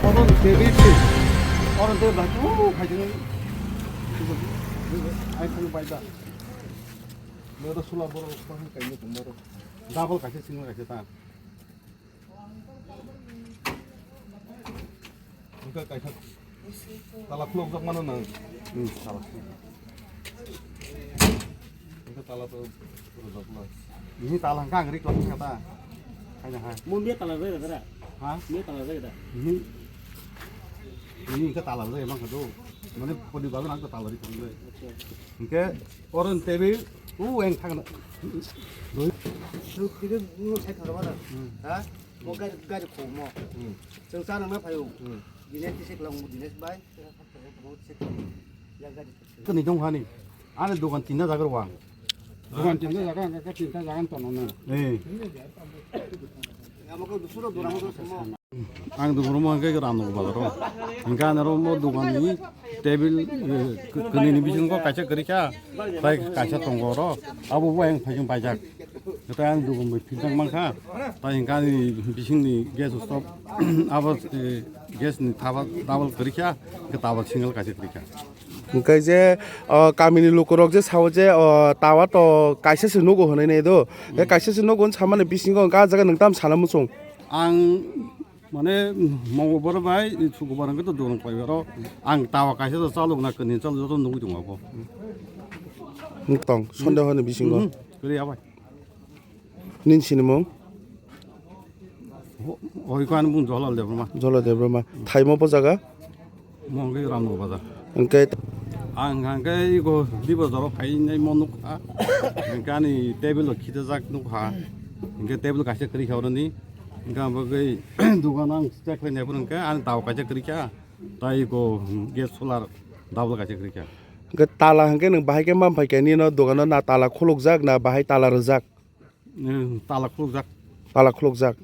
어른 대비치 어른 대비 쭉 가지는 아이템을 봐야 너도 술라보러 하니까 이거 좀 너도 나볼 같이 쓰는 거 같이 다 그러니까 같이 달라 클럽 잡만은 달라 이거 달라도 그러더라 ini talang kang rik lagi kata hanya hai muốn biết tao là rơi rồi đấy hah biết tao là rơi rồi ini ke talang deh emang kado mana podi baru nak ke talang rik deh ke orang TV yang thang 지금 이거 잘 걸어봐라 아? 뭐 가지 고모 정사는 뭐 봐요 니네 티색 랑 니네 바이 cái này trong hoa này anh là đồ còn chín ra cái hoàng đồ chín ra cái chín ra cái toàn nó này 아무것도 술을 돌아먹을 수 뭐. anh đồ 그러면 cái làm đồ bảo rồi 그러니까 나로 뭐 도관이 테이블 그네 비신 거 같이 그렇게 다 같이 던 거로 아부 보행 파좀 바작 그때 안 두고 뭐 필장만 가 그러니까 비신이 계속 스톱 아부 게스니 다발 그렇게 그 다발 싱글 같이 그렇게 그러니까 이제 가미니 로코럭 제 사오제 따와 또 가시스 노고 하는 애도 가시스 노고는 참만에 비신 거 가자가 능담 사람무송 ang mana mau berbaik suku barang itu dorong payoro ang tawa kasih itu selalu nak kenin selalu itu nunggu tunggu aku 묵당 손대하는 비신 거 그래 apa 닌치는 뭐 oh ikan pun jual deh rumah 졸라 대브라마 타이머 보자가 mau ke ram nunggu pada 그러니까 ang ke iku di bawah kain ini mau nunggu kan ini table kita jak nunggu ini table kasih kiri kau ni Enggak bagai dugaan cek lainnya pun enggak, an tahu kaca kerja, tapi ko gas solar double kaca kerja. 그 달라 한게 능 바이게만 바이게니너 도가너 나 달라 콜록작 나 바이 달라 르작 Talak pun zak. 달라 콜록작